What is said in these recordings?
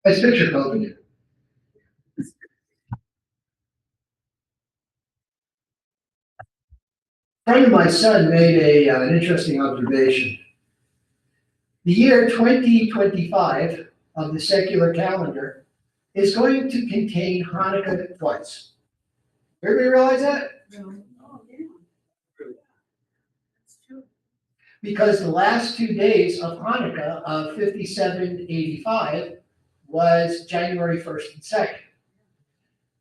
Nice picture, Colton. A friend of my son made an interesting observation. The year 2025 of the secular calendar is going to contain Hanukkah twice. Everybody realize that? Oh, yeah. That's true. Because the last 2 days of Hanukkah of 5785 was January 1st and 2nd.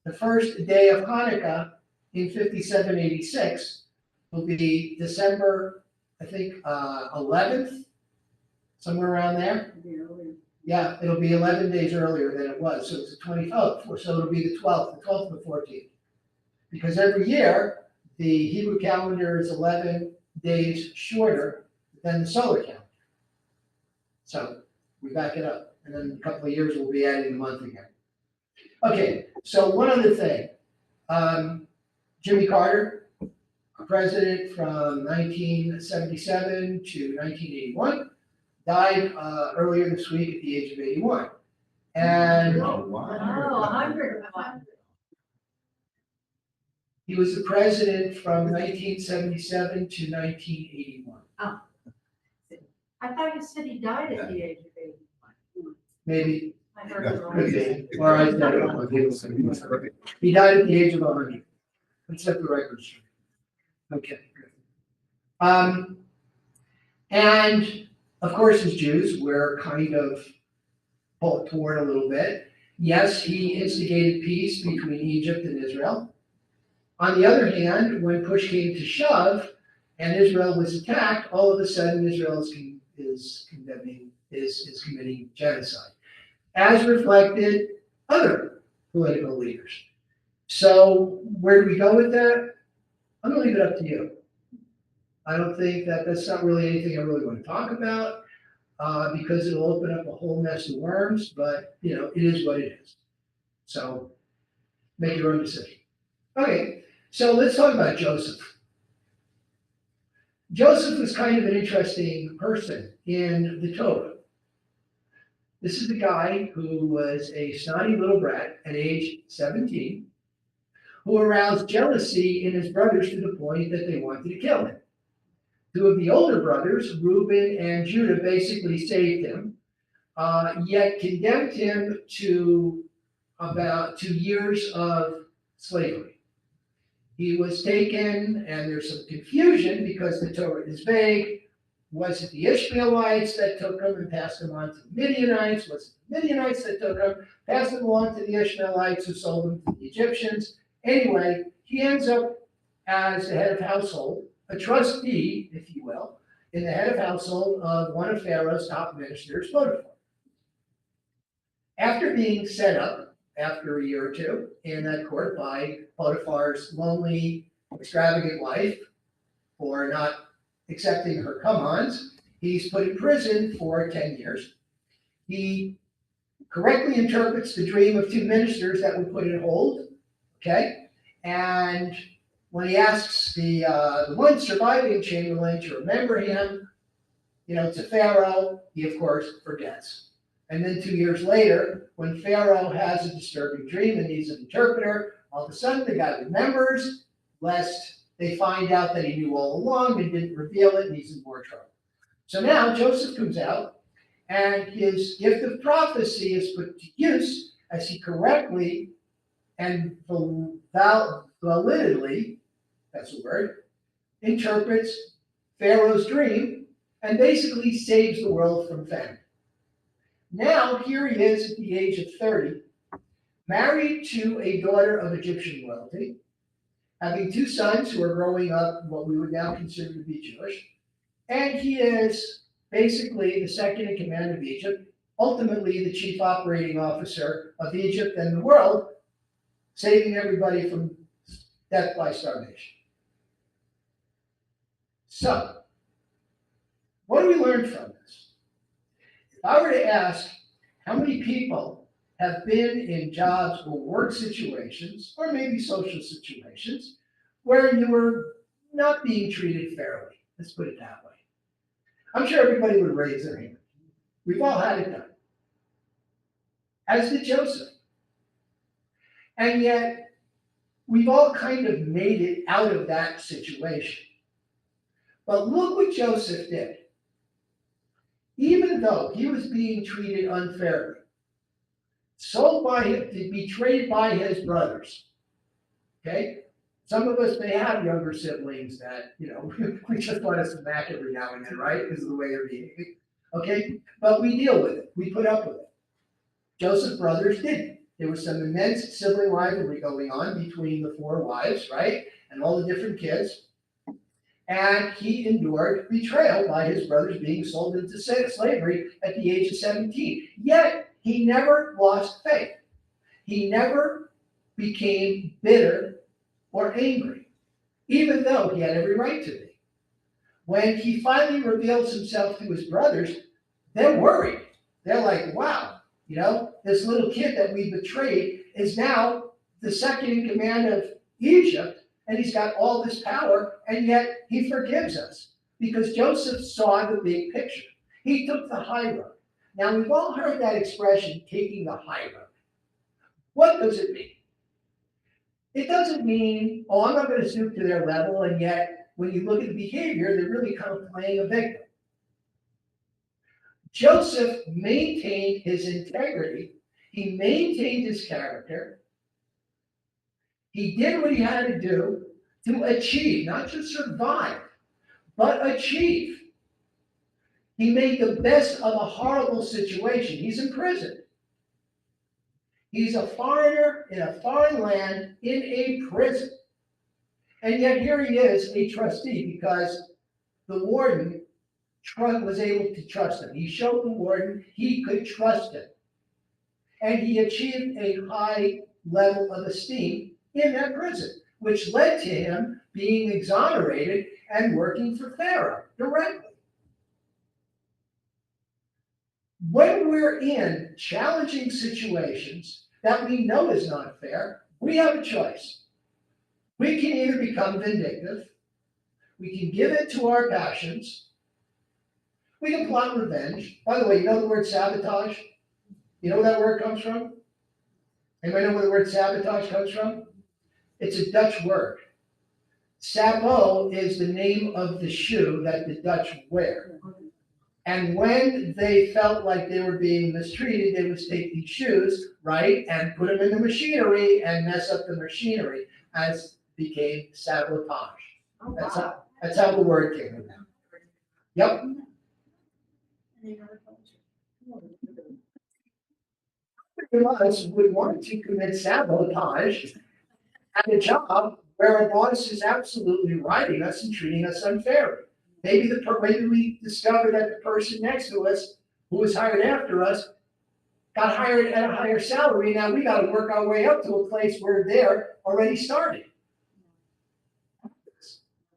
The first day of Hanukkah in 5786 will be December, I think, 11th, somewhere around there. Yeah, it'll be 11 days earlier than it was, so it's the 20th, so it'll be the 12th and the 14th. Because every year, the Hebrew calendar is 11 days shorter than the solar calendar. So we back it up, and then in a couple of years, we'll be adding the month again. Okay, so one other thing. Jimmy Carter, president from 1977 to 1981, died earlier this week at the age of 81. And Oh, 100. he was the president from 1977 to 1981. I thought you said he died at the age of 81. Maybe, I heard it wrong. could be, or I said it wrong. He died at the age of 100. Let's set the record straight. Okay. And of course, as Jews, we're kind of torn a little bit. Yes, he instigated peace between Egypt and Israel. On the other hand, when push came to shove and Israel was attacked, all of a sudden Israel is committing genocide, as reflected other political leaders. So where do we go with that? I'm gonna leave it up to you. I don't think that's not really anything I really want to talk about, because it'll open up a whole mess of worms, but it is what it is. So make your own decision. Okay, so let's talk about Joseph. Joseph was kind of an interesting person in the Torah. This is the guy who was a snotty little brat at age 17, who aroused jealousy in his brothers to the point that they wanted to kill him. Two of the older brothers, Reuben and Judah, basically saved him, yet condemned him to about 2 years of slavery. He was taken, and there's some confusion because the Torah is vague. Was it the Ishmaelites that took him and passed him on to the Midianites? Was it the Midianites that took him, passed him along to the Ishmaelites who sold him to the Egyptians? Anyway, he ends up as the head of household, a trustee, if you will, in the head of household of one of Pharaoh's top ministers, Potiphar. After being set up, after a year or two, in that court by Potiphar's lonely, extravagant wife for not accepting her come-ons, he's put in prison for 10 years. He correctly interprets the dream of two ministers that were put in hold, okay? And when he asks the one surviving chamberlain to remember him, to Pharaoh, he of course forgets. And then 2 years later, when Pharaoh has a disturbing dream and needs an interpreter, all of a sudden the guy remembers, lest they find out that he knew all along and didn't reveal it, and he's in more trouble. So now Joseph comes out, and his gift of prophecy is put to use as he correctly and validly, that's a word, interprets Pharaoh's dream and basically saves the world from famine. Now, here he is at the age of 30, married to a daughter of Egyptian royalty, having two sons who are growing up what we would now consider to be Jewish, and he is basically the second in command of Egypt, ultimately the chief operating officer of Egypt and the world, saving everybody from death by starvation. So, what do we learn from this? If I were to ask how many people have been in jobs or work situations, or maybe social situations, where you were not being treated fairly, let's put it that way, I'm sure everybody would raise their hand. We've all had it done. as did Joseph. And yet, we've all kind of made it out of that situation. But look what Joseph did. Even though he was being treated unfairly, sold by him, betrayed by his brothers. Okay? Some of us may have younger siblings that, we just want to smack every now and then, right? Because of the way they're behaving. Okay? But we deal with it. We put up with it. Joseph's brothers didn't. There was some immense sibling rivalry going on between the four wives, right? And all the different kids. And he endured betrayal by his brothers being sold into slavery at the age of 17. Yet, he never lost faith. He never became bitter or angry, even though he had every right to be. When he finally reveals himself to his brothers, they're worried. They're like, wow, this little kid that we betrayed is now the second in command of Egypt, and he's got all this power, and yet he forgives us because Joseph saw the big picture. He took the high road. Now, we've all heard that expression, taking the high road. What does it mean? It doesn't mean, I'm not going to stoop to their level, and yet when you look at the behavior, they're really kind of playing a victim. Joseph maintained his integrity. He maintained his character. He did what he had to do to achieve, not just survive, but achieve. He made the best of a horrible situation. He's in prison. He's a foreigner in a foreign land in a prison. And yet here he is, a trustee, because the warden was able to trust him. He showed the warden he could trust him. And he achieved a high level of esteem in that prison, which led to him being exonerated and working for Pharaoh directly. When we're in challenging situations that we know is not fair, we have a choice. We can either become vindictive, we can give it to our passions, we can plot revenge. By the way, you know the word sabotage? You know where that word comes from? Anybody know where the word sabotage comes from? It's a Dutch word. Sabot is the name of the shoe that the Dutch wear. And when they felt like they were being mistreated, they would take these shoes, right, and put them in the machinery and mess up the machinery, as became sabotage. Oh, That's wow. That's how the word came about. Yep. Many of us would want to commit sabotage at a job where our boss is absolutely riding us and treating us unfairly. Maybe we discover that the person next to us, who was hired after us, got hired at a higher salary. Now we got to work our way up to a place where they're already starting.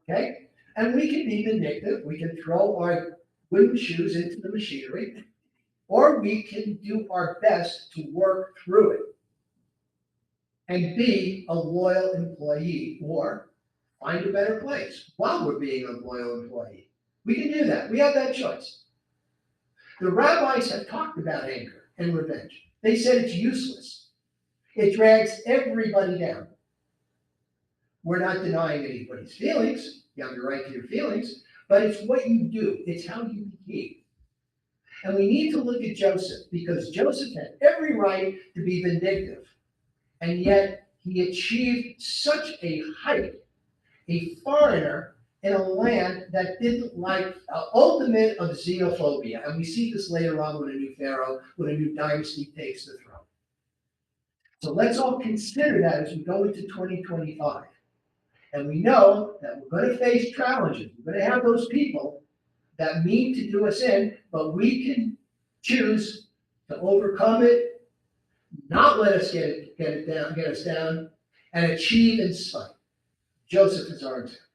Okay? And we can be vindictive. We can throw our wooden shoes into the machinery, or we can do our best to work through it and be a loyal employee, or find a better place while we're being a loyal employee. We can do that. We have that choice. The rabbis have talked about anger and revenge. They said it's useless. It drags everybody down. We're not denying anybody's feelings. You have the right to your feelings, but it's what you do. It's how you behave. And we need to look at Joseph, because Joseph had every right to be vindictive. And yet he achieved such a height, a foreigner in a land that didn't like ultimate of xenophobia. And we see this later on when a new pharaoh, when a new dynasty takes the throne. So let's all consider that as we go into 2025. And we know that we're going to face challenges. We're going to have those people that mean to do us in, but we can choose to overcome it, not let us get us down, and achieve in spite. Joseph is our example.